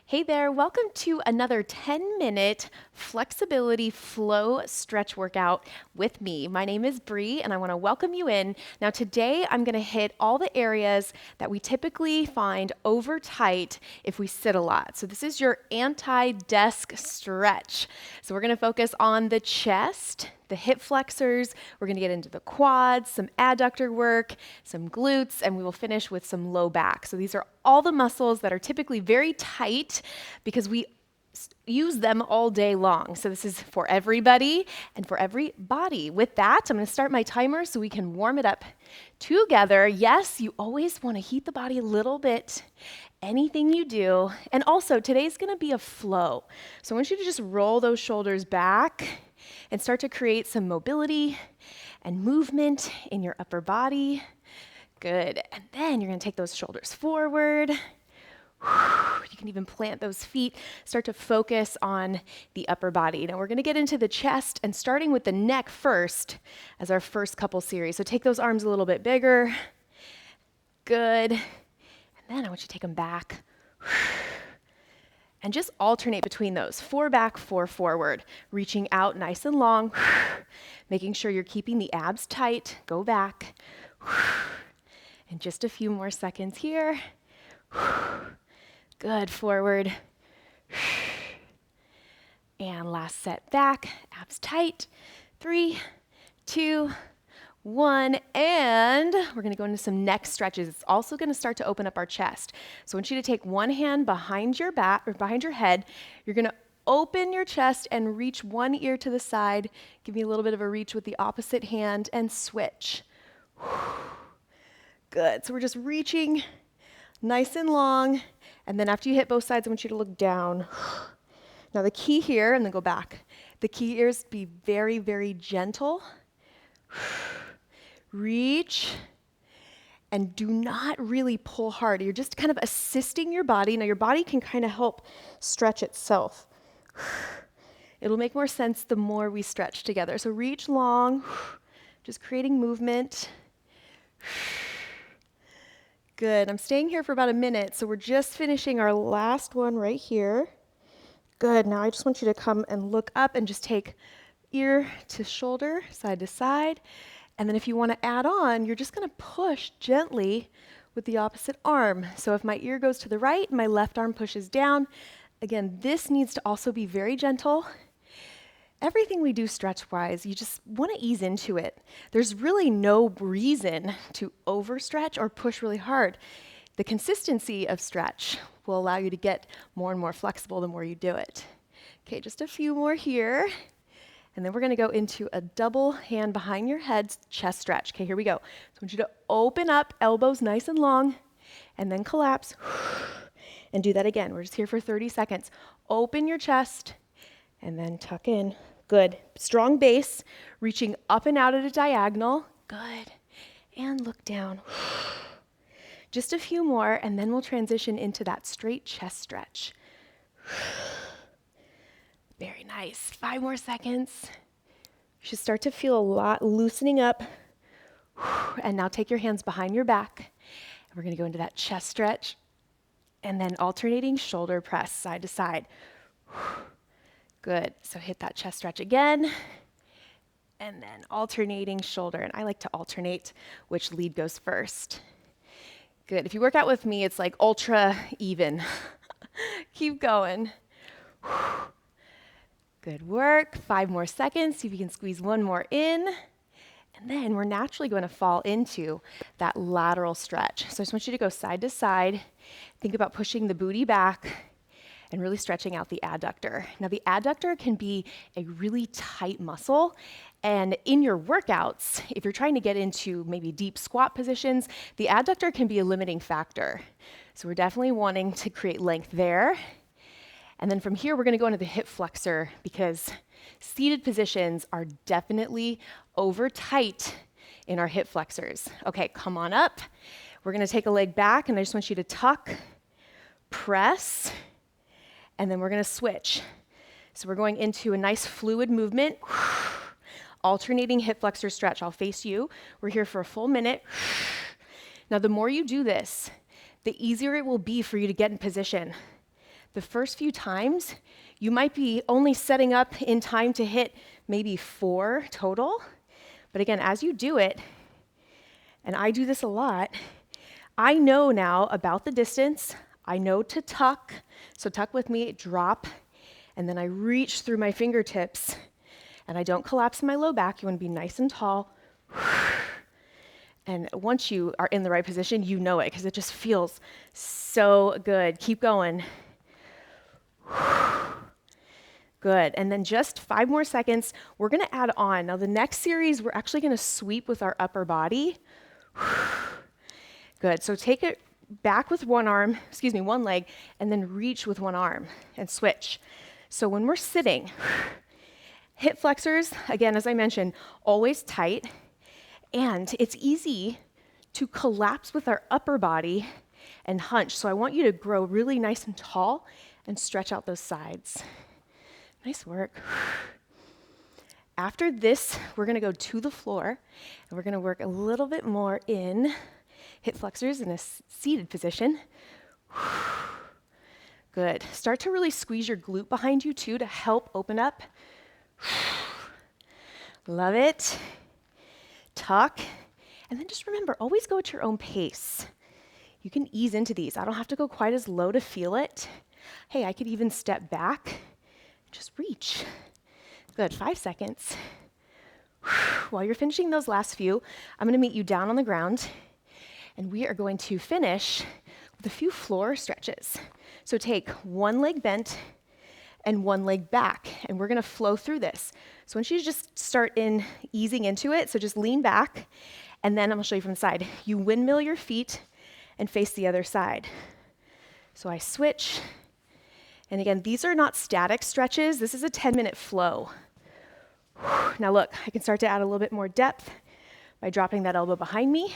Hey there, welcome to another 10-minute flexibility flow stretch workout with me. My name is Bree and I want to welcome you in. Now today I'm going to hit all the areas that we typically find over tight if we sit a lot. So this is your anti-desk stretch. So we're going to focus on the chest, the hip flexors, we're going to get into the quads, some adductor work, some glutes, and we will finish with some low back. So these are all the muscles that are typically very tight because we use them all day long. So this is for everybody and for every body. With that, I'm going to start my timer so we can warm it up together. Yes, you always want to heat the body a little bit, anything you do. And also, today's going to be a flow. So I want you to just roll those shoulders back and start to create some mobility and movement in your upper body. Good. And then you're going to take those shoulders forward. You can even plant those feet, start to focus on the upper body. Now we're going to get into the chest and starting with the neck first as our first couple series. So take those arms a little bit bigger. Good. And then I want you to take them back. And just alternate between those. 4 back, 4 forward. Reaching out nice and long. Making sure you're keeping the abs tight. Go back. And just a few more seconds here. Good, forward. And last set back, abs tight. 3, 2, 1, and we're going to go into some neck stretches. It's also going to start to open up our chest. So I want you to take one hand behind your back or behind your head. You're going to open your chest and reach one ear to the side. Give me a little bit of a reach with the opposite hand and switch. Good. So we're just reaching nice and long. And then after you hit both sides, I want you to look down. Now the key here, and then go back. The key here is to be very, very gentle. Reach. And do not really pull hard. You're just kind of assisting your body. Now your body can kind of help stretch itself. It'll make more sense the more we stretch together. So reach long, just creating movement. Good, I'm staying here for about a minute, so we're just finishing our last one right here. Good, now I just want you to come and look up and just take ear to shoulder, side to side. And then if you want to add on, you're just going to push gently with the opposite arm. So if my ear goes to the right, my left arm pushes down. Again, this needs to also be very gentle. Everything we do stretch-wise, you just want to ease into it. There's really no reason to overstretch or push really hard. The consistency of stretch will allow you to get more and more flexible the more you do it. Okay, just a few more here. And then we're going to go into a double hand behind your head chest stretch. Okay, here we go. So I want you to open up, elbows nice and long, and then collapse. And do that again. We're just here for 30 seconds. Open your chest, and then tuck in. Good. Strong base, reaching up and out at a diagonal. Good. And look down. Just a few more, and then we'll transition into that straight chest stretch. Very nice. 5 more seconds. You should start to feel a lot loosening up. And now take your hands behind your back. And we're going to go into that chest stretch. And then alternating shoulder press side to side. Good. So hit that chest stretch again. And then alternating shoulder. And I like to alternate which lead goes first. Good. If you work out with me, it's like ultra even. Keep going. Good work. 5 more seconds. See if you can squeeze one more in. And then we're naturally going to fall into that lateral stretch. So I just want you to go side to side. Think about pushing the booty back and really stretching out the adductor. Now the adductor can be a really tight muscle, and in your workouts, if you're trying to get into maybe deep squat positions, the adductor can be a limiting factor. So we're definitely wanting to create length there. And then from here, we're gonna go into the hip flexor because seated positions are definitely over tight in our hip flexors. Okay, come on up. We're gonna take a leg back, and I just want you to tuck, press, and then we're going to switch. So we're going into a nice fluid movement, alternating hip flexor stretch. I'll face you. We're here for a full minute. Now, the more you do this, the easier it will be for you to get in position. the first few times, you might be only setting up in time to hit maybe 4 total. But again, as you do it, and I do this a lot, I know now about the distance. I know to tuck. So tuck with me, drop, and then I reach through my fingertips, and I don't collapse my low back. You want to be nice and tall. And once you are in the right position, you know it because it just feels so good. Keep going. Good. And then just 5 more seconds. We're going to add on. Now, the next series, we're actually going to sweep with our upper body. Good. So take it back with one leg, and then reach with one arm and switch. So when we're sitting, hip flexors, again, as I mentioned, always tight. And it's easy to collapse with our upper body and hunch. So I want you to grow really nice and tall and stretch out those sides. Nice work. After this, we're going to go to the floor, and we're going to work a little bit more in hip flexors in a seated position. Good. Start to really squeeze your glute behind you too to help open up. Love it. Tuck, and then just remember, always go at your own pace. You can ease into these. I don't have to go quite as low to feel it. Hey, I could even step back, just reach. Good, 5 seconds. While you're finishing those last few, I'm gonna meet you down on the ground, and we are going to finish with a few floor stretches. So take one leg bent and one leg back, and we're gonna flow through this. So once you just start easing into it, so just lean back, and then I'm gonna show you from the side. You windmill your feet and face the other side. So I switch, and again, these are not static stretches. This is a 10-minute flow. Now look, I can start to add a little bit more depth by dropping that elbow behind me.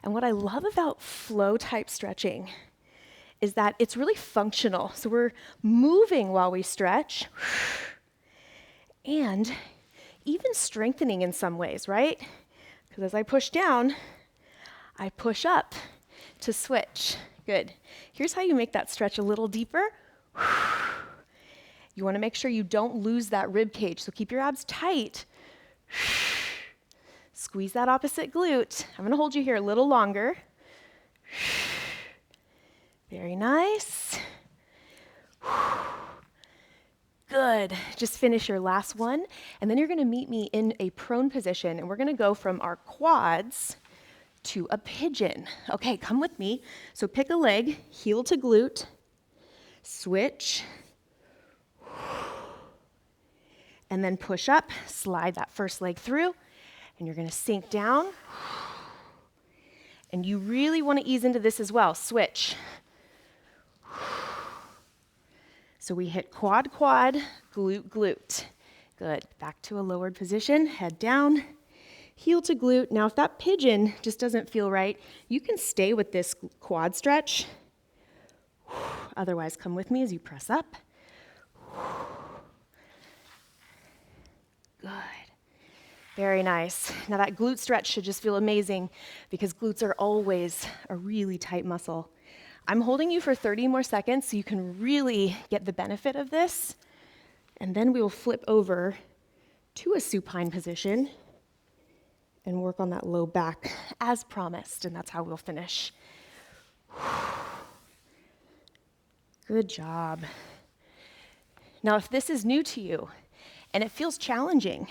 And what I love about flow type stretching is that it's really functional. So we're moving while we stretch and even strengthening in some ways, right? Because as I push down, I push up to switch. Good. Here's how you make that stretch a little deeper. You want to make sure you don't lose that rib cage. So keep your abs tight. Squeeze that opposite glute. I'm going to hold you here a little longer. Very nice. Good. Just finish your last one. And then you're going to meet me in a prone position. And we're going to go from our quads to a pigeon. Okay, come with me. So pick a leg, heel to glute, switch, and then push up, slide that first leg through, and you're going to sink down. And you really want to ease into this as well. Switch. So we hit quad, quad, glute, glute. Good. Back to a lowered position, head down, heel to glute. Now, if that pigeon just doesn't feel right, you can stay with this quad stretch. Otherwise, come with me as you press up. Good. Very nice. Now that glute stretch should just feel amazing because glutes are always a really tight muscle. I'm holding you for 30 more seconds so you can really get the benefit of this. And then we will flip over to a supine position and work on that low back as promised. And that's how we'll finish. Good job. Now, if this is new to you and it feels challenging,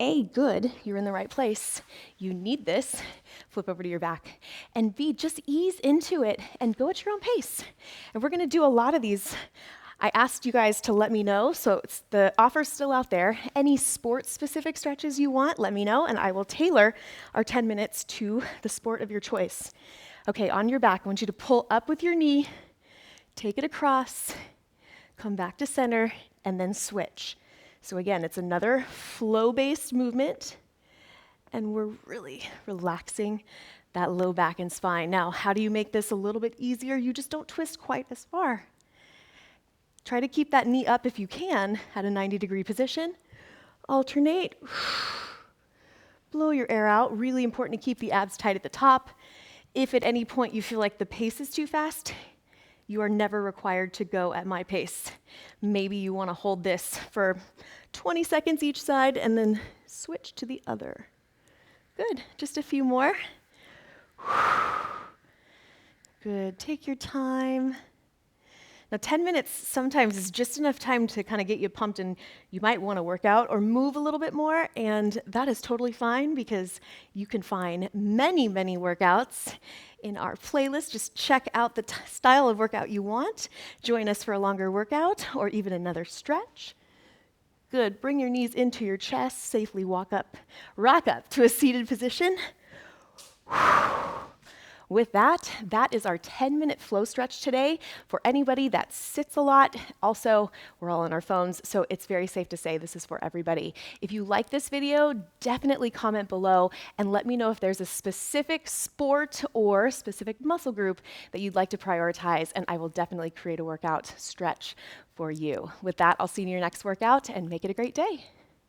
A, good, you're in the right place. You need this. Flip over to your back. And B, just ease into it and go at your own pace. And we're going to do a lot of these. I asked you guys to let me know, so the offer's still out there. Any sport-specific stretches you want, let me know, and I will tailor our 10 minutes to the sport of your choice. Okay, on your back, I want you to pull up with your knee, take it across, come back to center, and then switch. So again, it's another flow-based movement, and we're really relaxing that low back and spine. Now, how do you make this a little bit easier? You just don't twist quite as far. Try to keep that knee up if you can at a 90-degree position. Alternate. Blow your air out. Really important to keep the abs tight at the top. If at any point you feel like the pace is too fast, You are never required to go at my pace. Maybe you want to hold this for 20 seconds each side and then switch to the other. Good, just a few more. Good, take your time. Now 10 minutes sometimes is just enough time to kind of get you pumped, and you might want to work out or move a little bit more, and that is totally fine because you can find many, many workouts in our playlist. Just check out the style of workout you want. Join us for a longer workout or even another stretch. Good, bring your knees into your chest, safely rock up to a seated position. With that, that is our 10-minute flow stretch today. For anybody that sits a lot, also, we're all on our phones, so it's very safe to say this is for everybody. If you like this video, definitely comment below and let me know if there's a specific sport or specific muscle group that you'd like to prioritize, and I will definitely create a workout stretch for you. With that, I'll see you in your next workout, and make it a great day.